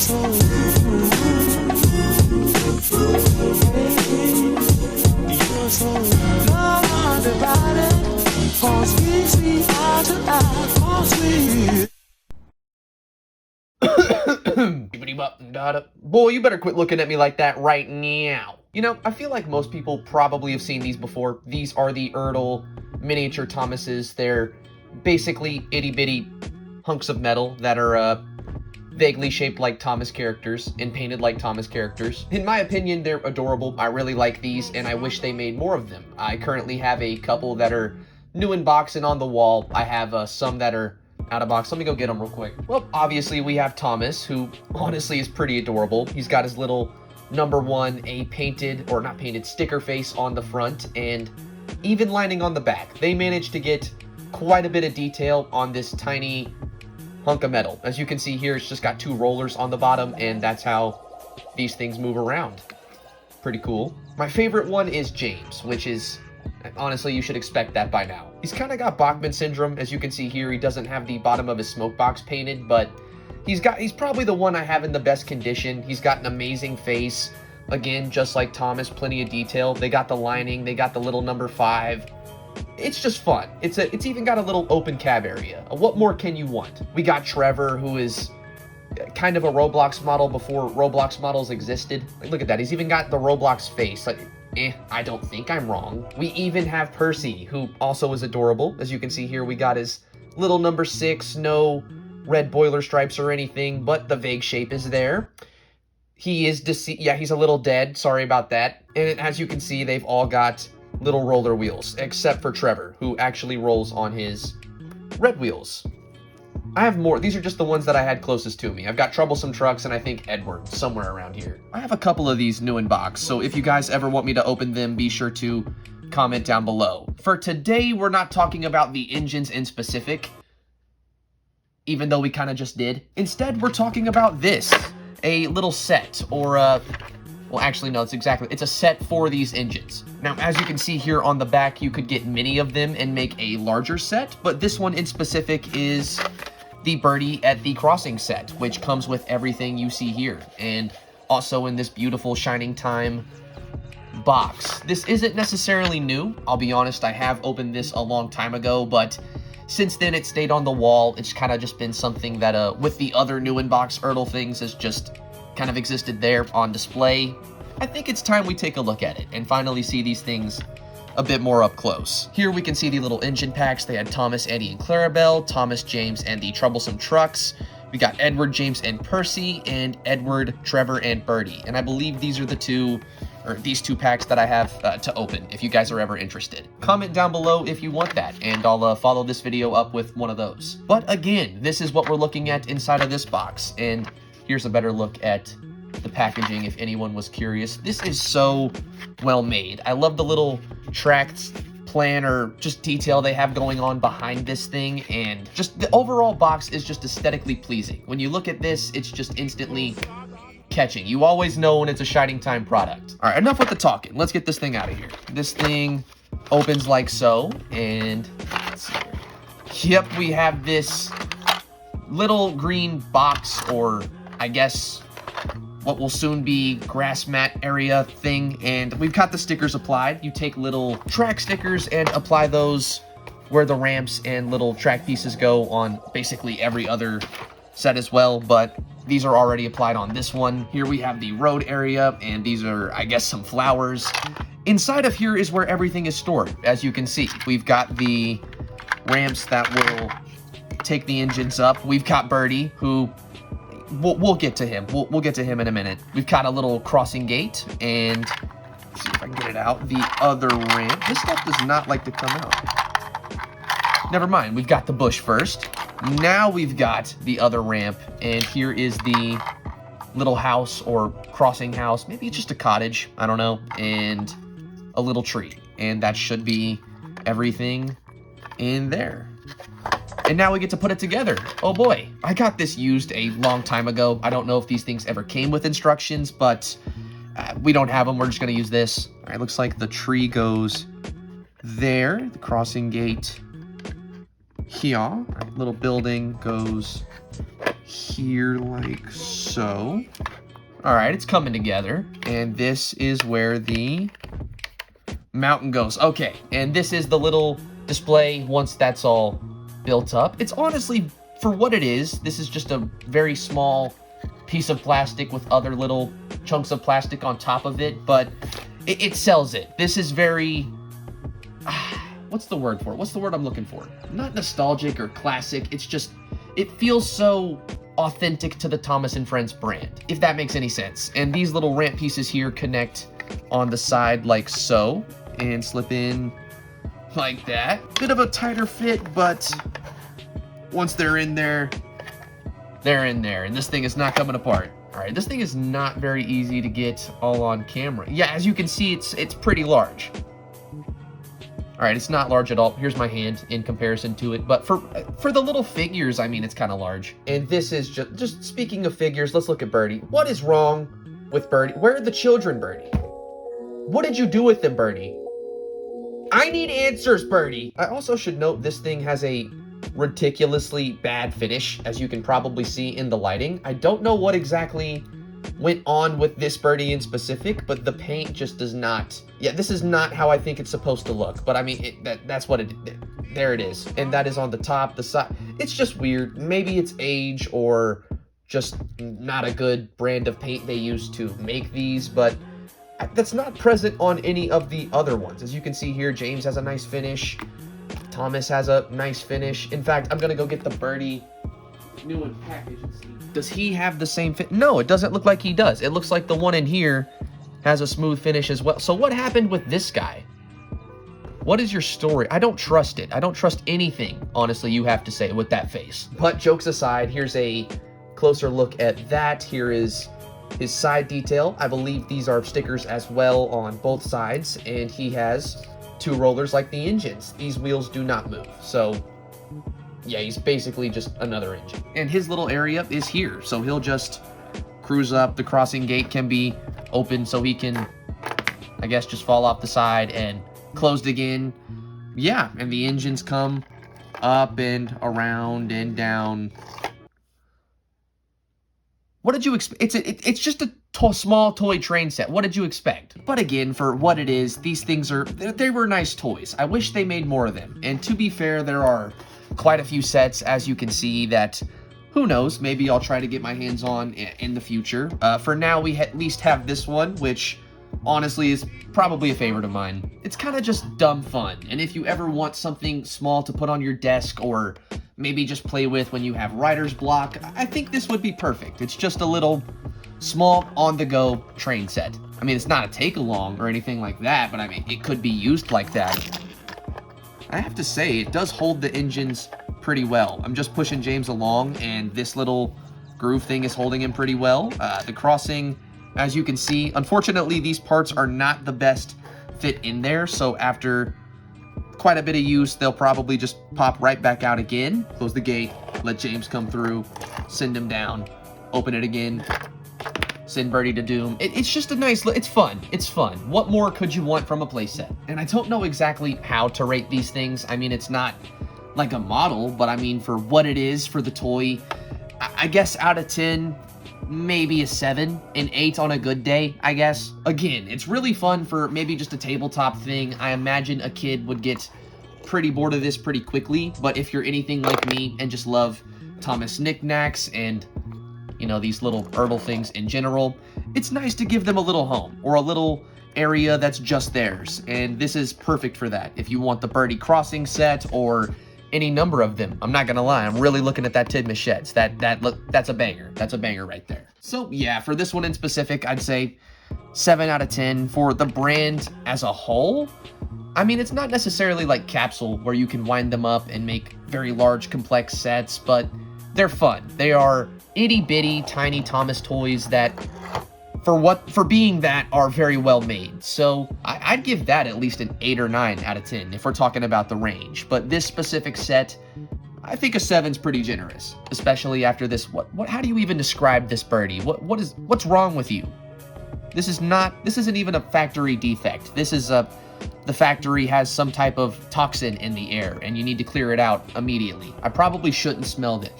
Boy, you better quit looking at me like that right now. You know, I feel like most people probably have seen these before. These are the Ertl miniature Thomases. They're basically itty-bitty hunks of metal that are vaguely shaped like Thomas characters and painted like Thomas characters. In my opinion, they're adorable. I really like these, and I wish they made more of them. I currently have a couple that are new in box and on the wall. I have some that are out of box. Let me go get them real quick. Well, obviously we have Thomas, who honestly is pretty adorable. He's got his little #1, a painted, or not painted, sticker face on the front, and even lining on the back. They managed to get quite a bit of detail on this tiny hunk of metal. As you can see here, it's just got 2 rollers on the bottom, and that's how these things move around. Pretty cool. My favorite one is James, which is, honestly, you should expect that by now. He's kind of got Bachman syndrome. As you can see here, he doesn't have the bottom of his smoke box painted, but he's probably the one I have in the best condition. He's got an amazing face. Again, just like Thomas, plenty of detail. They got the lining, they got the little #5. It's just fun. It's even got a little open cab area. What more can you want? We got Trevor, who is kind of a Roblox model before Roblox models existed. Like, look at that. He's even got the Roblox face. Like, I don't think I'm wrong. We even have Percy, who also is adorable. As you can see here, we got his little #6, no red boiler stripes or anything, but the vague shape is there. He is yeah, he's a little dead. Sorry about that. And as you can see, they've all got little roller wheels, except for Trevor, who actually rolls on his red wheels. I have more. These are just the ones that I had closest to me. I've got Troublesome Trucks and I think Edward somewhere around here. I have a couple of these new in box, so if you guys ever want me to open them, be sure to comment down below. For today, we're not talking about the engines in specific, even though we kind of just did. Instead, we're talking about this, a little set, or well, actually, no, it's a set for these engines. Now, as you can see here on the back, you could get many of them and make a larger set, but this one in specific is the Birdie at the Crossing set, which comes with everything you see here, and also in this beautiful Shining Time box. This isn't necessarily new. I'll be honest, I have opened this a long time ago, but since then it stayed on the wall. It's kind of just been something that, with the other new in-box Ertl things, has just kind of existed there on display. I think it's time we take a look at it and finally see these things a bit more up close. Here we can see the little engine packs. They had Thomas, Eddie, and Clarabelle, Thomas, James, and the Troublesome Trucks. We got Edward, James, and Percy, and Edward, Trevor, and Birdie. And I believe these are these two packs that I have to open, if you guys are ever interested. Comment down below if you want that, and I'll follow this video up with one of those. But again, this is what we're looking at inside of this box, and here's a better look at the packaging if anyone was curious. This is so well made. I love the little tracked plan or just detail they have going on behind this thing, and just the overall box is just aesthetically pleasing. When you look at this, it's just instantly catching. You always know when it's a Shining Time product. All right, enough with the talking. Let's get this thing out of here. This thing opens like so, and let's see here. Yep, we have this little green box, or I guess what will soon be grass mat area thing, and we've got the stickers applied. You take little track stickers and apply those where the ramps and little track pieces go on basically every other set as well, but these are already applied on this one. Here we have the road area, and these are, I guess, some flowers. Inside of here is where everything is stored. As you can see, we've got the ramps that will take the engines up. We've got Birdie, who we'll get to him. We'll get to him in a minute. We've got a little crossing gate, and let's see if I can get it out. The other ramp. This stuff does not like to come out. Never mind. We've got the bush first. Now we've got the other ramp, and here is the little house or crossing house. Maybe it's just a cottage. I don't know. And a little tree. And that should be everything in there. And now we get to put it together. Oh boy, I got this used a long time ago. I don't know if these things ever came with instructions, but we don't have them. We're just gonna use this. All right, looks like the tree goes there. The crossing gate here. All right, little building goes here like so. All right, it's coming together. And this is where the mountain goes. Okay, and this is the little display once that's all built up. It's honestly, for what it is, this is just a very small piece of plastic with other little chunks of plastic on top of it, but it sells it. This is very, what's the word for it? What's the word I'm looking for? Not nostalgic or classic. It's just, it feels so authentic to the Thomas & Friends brand, if that makes any sense. And these little ramp pieces here connect on the side like so, and slip in like that. Bit of a tighter fit, but once they're in there, they're in there, and this thing is not coming apart. All right, this thing is not very easy to get all on camera. Yeah, as you can see, it's pretty large. All right, it's not large at all. Here's my hand in comparison to it, but for the little figures, I mean, it's kind of large. And this is just speaking of figures, let's look at Birdie. What is wrong with Birdie? Where are the children, Birdie? What did you do with them, Birdie? I need answers, Birdie. I also should note this thing has a ridiculously bad finish, as you can probably see in the lighting. I don't know what exactly went on with this Birdie in specific, but the paint just does not. Yeah, this is not how I think it's supposed to look, but I mean, that's what there it is. And that is on the top, the side. It's just weird. Maybe it's age or just not a good brand of paint they used to make these, but that's not present on any of the other ones. As you can see here, James has a nice finish. Thomas has a nice finish. In fact, I'm gonna go get the Birdie new one package and see. Does he have the same fit? No, it doesn't look like he does. It looks like the one in here has a smooth finish as well. So what happened with this guy? What is your story? I don't trust it. I don't trust anything, honestly, you have to say, with that face. But jokes aside, here's a closer look at that. Here is his side detail. I believe these are stickers as well on both sides, and he has two rollers like the engines. These wheels do not move, so yeah, he's basically just another engine. And his little area is here, so he'll just cruise up. The crossing gate can be open so he can, I guess, just fall off the side and closed again. Yeah, and the engines come up and around and down. What did you expect? It's just a small toy train set. What did you expect? But again, for what it is, these things they were nice toys. I wish they made more of them. And to be fair, there are quite a few sets, as you can see, that, who knows, maybe I'll try to get my hands on in the future. For now, we at least have this one, which honestly is probably a favorite of mine. It's kind of just dumb fun. And if you ever want something small to put on your desk or maybe just play with when you have writer's block, I think this would be perfect. It's just a little small on-the-go train set. I mean, it's not a take-along or anything like that, but I mean, it could be used like that. I have to say, it does hold the engines pretty well. I'm just pushing James along, and this little groove thing is holding him pretty well. The crossing, as you can see, unfortunately, these parts are not the best fit in there, so after quite a bit of use, they'll probably just pop right back out again. Close the gate, let James come through, send him down, open it again, send Birdie to doom. It's just a nice, it's fun. It's fun. What more could you want from a playset? And I don't know exactly how to rate these things. I mean, it's not like a model, but I mean, for what it is, for the toy, I guess out of 10, maybe a 7, an 8 on a good day, I guess. Again, it's really fun for maybe just a tabletop thing. I imagine a kid would get pretty bored of this pretty quickly, but if you're anything like me and just love Thomas knickknacks and, you know, these little Ertl things in general, it's nice to give them a little home or a little area that's just theirs, and this is perfect for that. If you want the Birdie Crossing set or any number of them, I'm not gonna lie, I'm really looking at that Tid Machettes. That's a banger. That's a banger right there. So yeah, for this one in specific, I'd say 7 out of 10. For the brand as a whole, I mean, it's not necessarily like Capsule where you can wind them up and make very large, complex sets, but they're fun. They are itty-bitty, tiny Thomas toys that, for being that, are very well made. So I'd give that at least an 8 or 9 out of 10 if we're talking about the range. But this specific set, I think a 7's pretty generous, especially after this. How do you even describe this Birdie? What's wrong with you? This isn't even a factory defect. This is the factory has some type of toxin in the air and you need to clear it out immediately. I probably shouldn't smell it.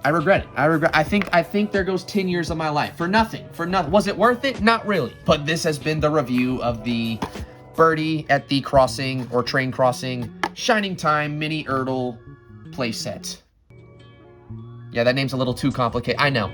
I regret it. I think there goes 10 years of my life for nothing. Was it worth it? Not really. But this has been the review of the Birdie at the Crossing or Train Crossing Shining Time Mini Ertl playset. Yeah, that name's a little too complicated. I know.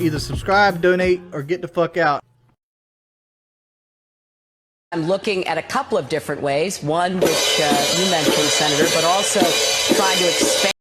Either subscribe, donate, or get the fuck out. I'm looking at a couple of different ways. One, which you mentioned, Senator, but also trying to expand